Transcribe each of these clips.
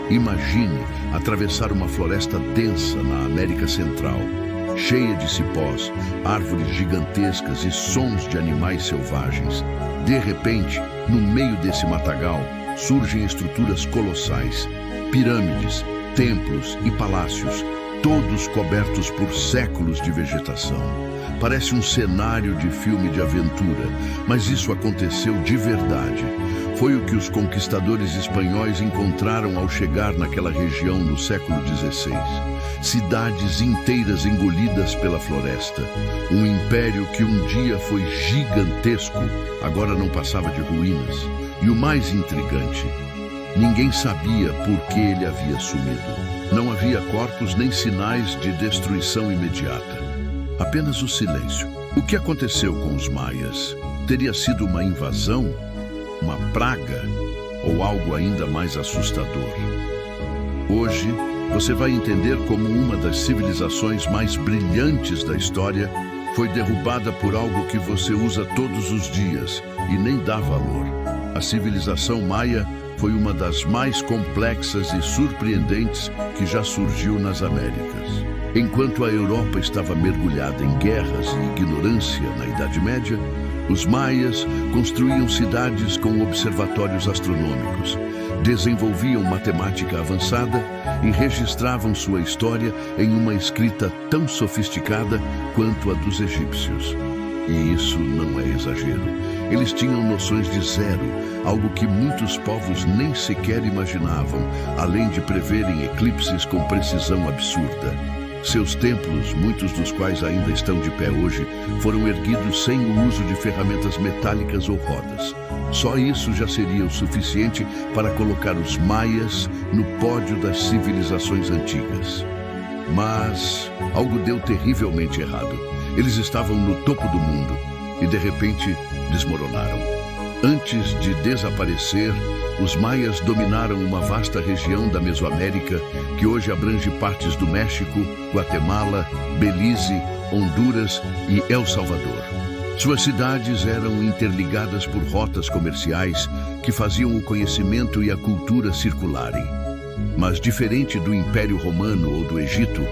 Imagine atravessar uma floresta densa na América Central, cheia de cipós, árvores gigantescas e sons de animais selvagens. De repente, no meio desse matagal, surgem estruturas colossais, pirâmides, templos e palácios, todos cobertos por séculos de vegetação. Parece um cenário de filme de aventura, mas isso aconteceu de verdade. Foi o que os conquistadores espanhóis encontraram ao chegar naquela região no século XVI. Cidades inteiras engolidas pela floresta. Um império que um dia foi gigantesco, agora não passava de ruínas. E o mais intrigante, ninguém sabia por que ele havia sumido. Não havia corpos nem sinais de destruição imediata. Apenas o silêncio. O que aconteceu com os maias? Teria sido uma invasão? Uma praga? Ou algo ainda mais assustador? Hoje, você vai entender como uma das civilizações mais brilhantes da história foi derrubada por algo que você usa todos os dias e nem dá valor. A civilização maia foi uma das mais complexas e surpreendentes que já surgiu nas Américas. Enquanto a Europa estava mergulhada em guerras e ignorância na Idade Média, os maias construíam cidades com observatórios astronômicos, desenvolviam matemática avançada e registravam sua história em uma escrita tão sofisticada quanto a dos egípcios. E isso não é exagero. Eles tinham noções de zero, algo que muitos povos nem sequer imaginavam, além de preverem eclipses com precisão absurda. Seus templos, muitos dos quais ainda estão de pé hoje, foram erguidos sem o uso de ferramentas metálicas ou rodas. Só isso já seria o suficiente para colocar os maias no pódio das civilizações antigas. Mas algo deu terrivelmente errado. Eles estavam no topo do mundo e, de repente, desmoronaram. Antes de desaparecer, os maias dominaram uma vasta região da Mesoamérica que hoje abrange partes do México, Guatemala, Belize, Honduras e El Salvador. Suas cidades eram interligadas por rotas comerciais que faziam o conhecimento e a cultura circularem. Mas, diferente do Império Romano ou do Egito,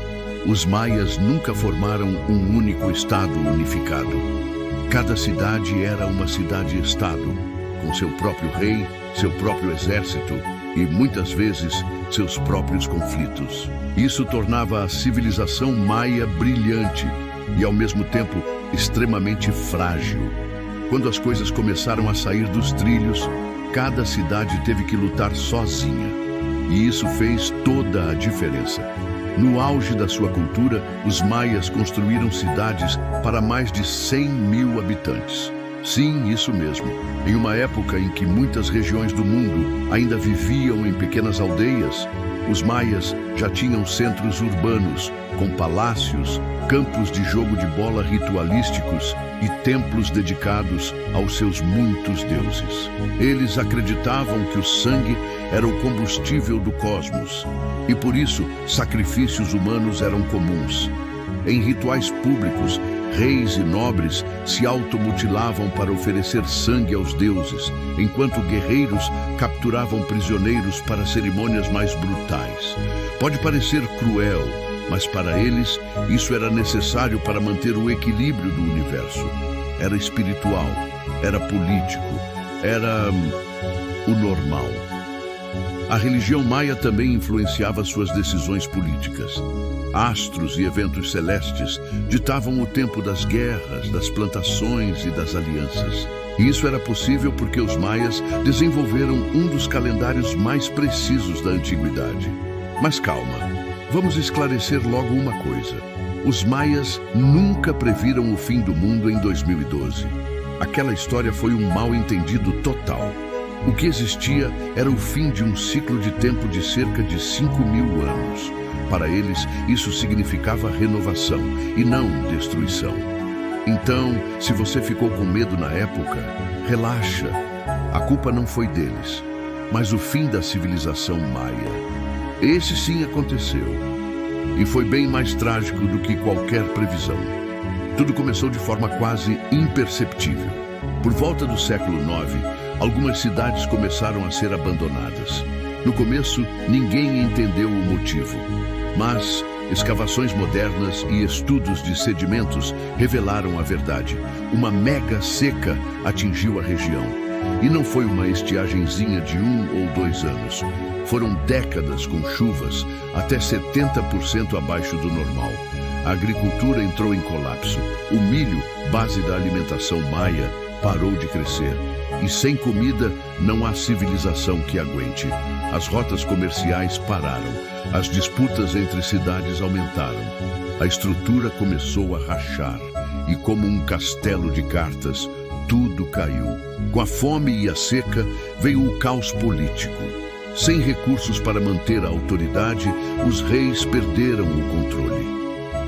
os maias nunca formaram um único estado unificado. Cada cidade era uma cidade-estado, com seu próprio rei, seu próprio exército e, muitas vezes, seus próprios conflitos. Isso tornava a civilização maia brilhante e, ao mesmo tempo, extremamente frágil. Quando as coisas começaram a sair dos trilhos, cada cidade teve que lutar sozinha. E isso fez toda a diferença. No auge da sua cultura, os maias construíram cidades para mais de 100 mil habitantes. Sim, isso mesmo. Em uma época em que muitas regiões do mundo ainda viviam em pequenas aldeias, os maias já tinham centros urbanos, com palácios, campos de jogo de bola ritualísticos e templos dedicados aos seus muitos deuses. Eles acreditavam que o sangue era o combustível do cosmos, e por isso sacrifícios humanos eram comuns. Em rituais públicos, reis e nobres se automutilavam para oferecer sangue aos deuses, enquanto guerreiros capturavam prisioneiros para cerimônias mais brutais. Pode parecer cruel, mas para eles isso era necessário para manter o equilíbrio do universo. Era espiritual, era político, era o normal. A religião maia também influenciava suas decisões políticas. Astros e eventos celestes ditavam o tempo das guerras, das plantações e das alianças. E isso era possível porque os maias desenvolveram um dos calendários mais precisos da antiguidade. Mas calma, vamos esclarecer logo uma coisa. Os maias nunca previram o fim do mundo em 2012. Aquela história foi um mal-entendido total. O que existia era o fim de um ciclo de tempo de cerca de 5.000 anos. Para eles, isso significava renovação e não destruição. Então, se você ficou com medo na época, relaxa. A culpa não foi deles, mas o fim da civilização maia. Esse sim aconteceu. E foi bem mais trágico do que qualquer previsão. Tudo começou de forma quase imperceptível. Por volta do século IX, algumas cidades começaram a ser abandonadas. No começo, ninguém entendeu o motivo, mas escavações modernas e estudos de sedimentos revelaram a verdade. Uma mega seca atingiu a região. E não foi uma estiagenzinha de 1 ou 2 anos. Foram décadas com chuvas, até 70% abaixo do normal. A agricultura entrou em colapso. O milho, base da alimentação maia, parou de crescer. E sem comida, não há civilização que aguente. As rotas comerciais pararam. As disputas entre cidades aumentaram. A estrutura começou a rachar. E como um castelo de cartas, tudo caiu. Com a fome e a seca, veio o caos político. Sem recursos para manter a autoridade, os reis perderam o controle.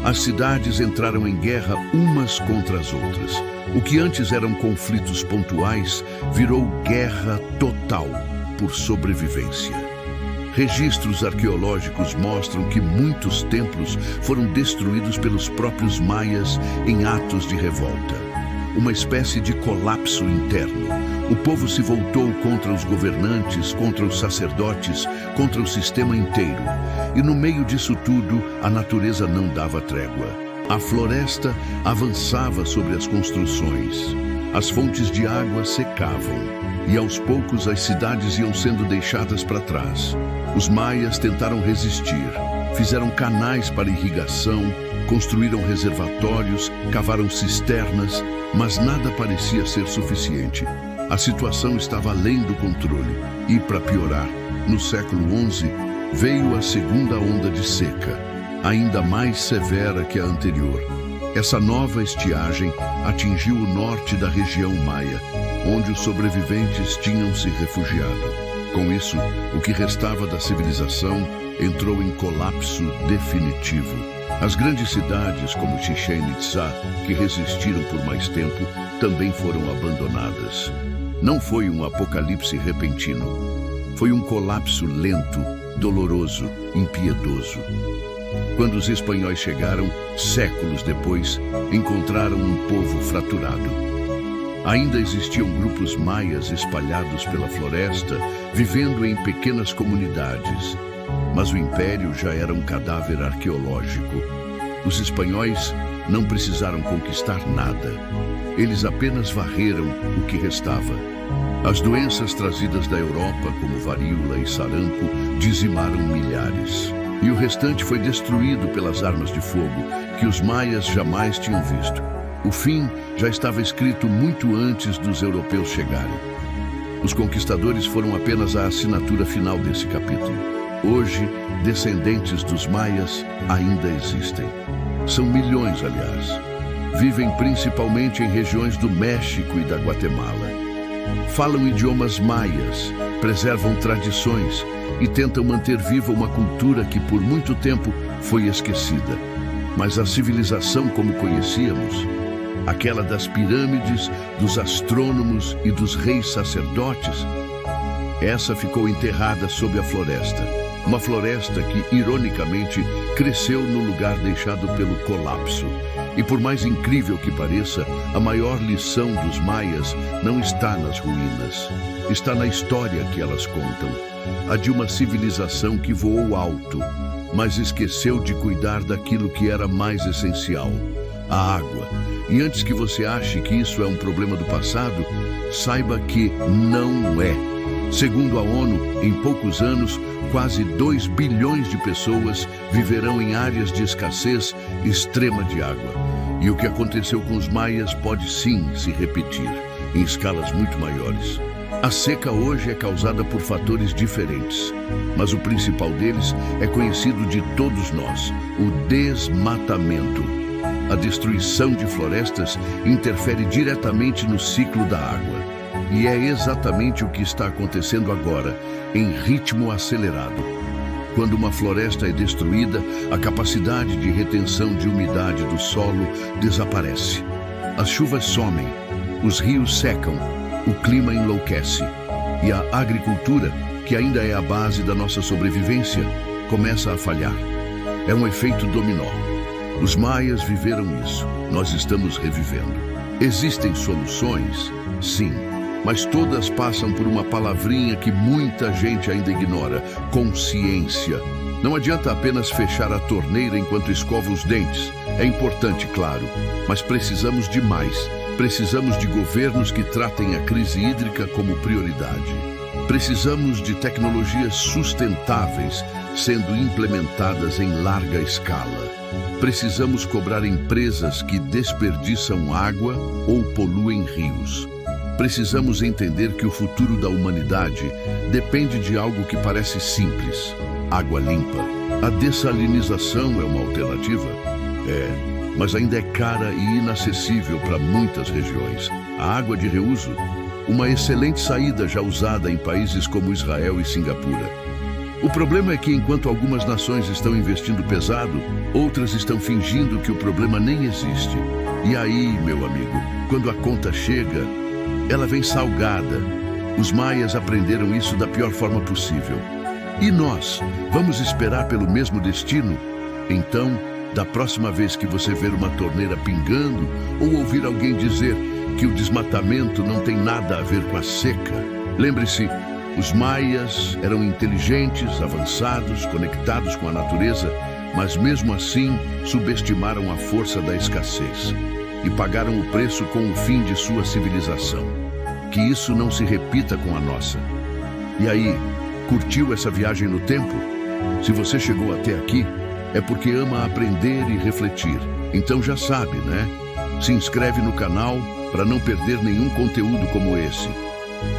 As cidades entraram em guerra umas contra as outras. O que antes eram conflitos pontuais virou guerra total por sobrevivência. Registros arqueológicos mostram que muitos templos foram destruídos pelos próprios maias em atos de revolta. Uma espécie de colapso interno. O povo se voltou contra os governantes, contra os sacerdotes, contra o sistema inteiro. E no meio disso tudo, a natureza não dava trégua. A floresta avançava sobre as construções. As fontes de água secavam. E aos poucos as cidades iam sendo deixadas para trás. Os maias tentaram resistir. Fizeram canais para irrigação, construíram reservatórios, cavaram cisternas, mas nada parecia ser suficiente. A situação estava além do controle. E, para piorar, no século XI, veio a segunda onda de seca, ainda mais severa que a anterior. Essa nova estiagem atingiu o norte da região maia, onde os sobreviventes tinham se refugiado. Com isso, o que restava da civilização entrou em colapso definitivo. As grandes cidades, como Chichén Itzá, que resistiram por mais tempo, também foram abandonadas. Não foi um apocalipse repentino. Foi um colapso lento, doloroso, impiedoso. Quando os espanhóis chegaram, séculos depois, encontraram um povo fraturado. Ainda existiam grupos maias espalhados pela floresta, vivendo em pequenas comunidades. Mas o império já era um cadáver arqueológico. Os espanhóis não precisaram conquistar nada. Eles apenas varreram o que restava. As doenças trazidas da Europa, como varíola e sarampo, dizimaram milhares. E o restante foi destruído pelas armas de fogo, que os maias jamais tinham visto. O fim já estava escrito muito antes dos europeus chegarem. Os conquistadores foram apenas a assinatura final desse capítulo. Hoje, descendentes dos maias ainda existem. São milhões, aliás. Vivem principalmente em regiões do México e da Guatemala. Falam idiomas maias, preservam tradições e tentam manter viva uma cultura que por muito tempo foi esquecida. Mas a civilização como conhecíamos, aquela das pirâmides, dos astrônomos e dos reis sacerdotes, essa ficou enterrada sob a floresta. Uma floresta que, ironicamente, cresceu no lugar deixado pelo colapso. E por mais incrível que pareça, a maior lição dos maias não está nas ruínas. Está na história que elas contam. A de uma civilização que voou alto, mas esqueceu de cuidar daquilo que era mais essencial, a água. E antes que você ache que isso é um problema do passado, saiba que não é. Segundo a ONU, em poucos anos, quase 2 bilhões de pessoas viverão em áreas de escassez extrema de água. E o que aconteceu com os maias pode sim se repetir, em escalas muito maiores. A seca hoje é causada por fatores diferentes, mas o principal deles é conhecido de todos nós, o desmatamento. A destruição de florestas interfere diretamente no ciclo da água. E é exatamente o que está acontecendo agora, em ritmo acelerado. Quando uma floresta é destruída, a capacidade de retenção de umidade do solo desaparece. As chuvas somem, os rios secam, o clima enlouquece. E a agricultura, que ainda é a base da nossa sobrevivência, começa a falhar. É um efeito dominó. Os maias viveram isso, nós estamos revivendo. Existem soluções? Sim. mas todas passam por uma palavrinha que muita gente ainda ignora: consciência. Não adianta apenas fechar a torneira enquanto escova os dentes. É importante, claro, mas precisamos de mais. Precisamos de governos que tratem a crise hídrica como prioridade. Precisamos de tecnologias sustentáveis sendo implementadas em larga escala. Precisamos cobrar empresas que desperdiçam água ou poluem rios. Precisamos entender que o futuro da humanidade depende de algo que parece simples: água limpa. A dessalinização é uma alternativa? Mas ainda é cara e inacessível para muitas regiões. A água de reuso? Uma excelente saída já usada em países como Israel e Singapura. O problema é que enquanto algumas nações estão investindo pesado, outras estão fingindo que o problema nem existe. E aí, meu amigo, quando a conta chega, ela vem salgada. Os maias aprenderam isso da pior forma possível. E nós, vamos esperar pelo mesmo destino? Então, da próxima vez que você ver uma torneira pingando ou ouvir alguém dizer que o desmatamento não tem nada a ver com a seca, lembre-se, os maias eram inteligentes, avançados, conectados com a natureza, mas mesmo assim subestimaram a força da escassez e pagaram o preço com o fim de sua civilização. Que isso não se repita com a nossa. E aí, curtiu essa viagem no tempo? Se você chegou até aqui, é porque ama aprender e refletir. Então já sabe, né? Se inscreve no canal para não perder nenhum conteúdo como esse.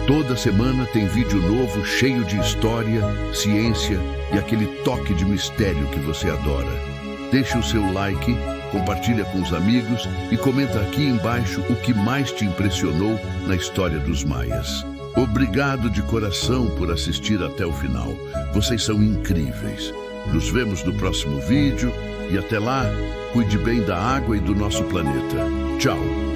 Toda semana tem vídeo novo cheio de história, ciência e aquele toque de mistério que você adora. Deixe o seu like, compartilha com os amigos e comenta aqui embaixo o que mais te impressionou na história dos maias. Obrigado de coração por assistir até o final. Vocês são incríveis. Nos vemos no próximo vídeo e até lá, cuide bem da água e do nosso planeta. Tchau!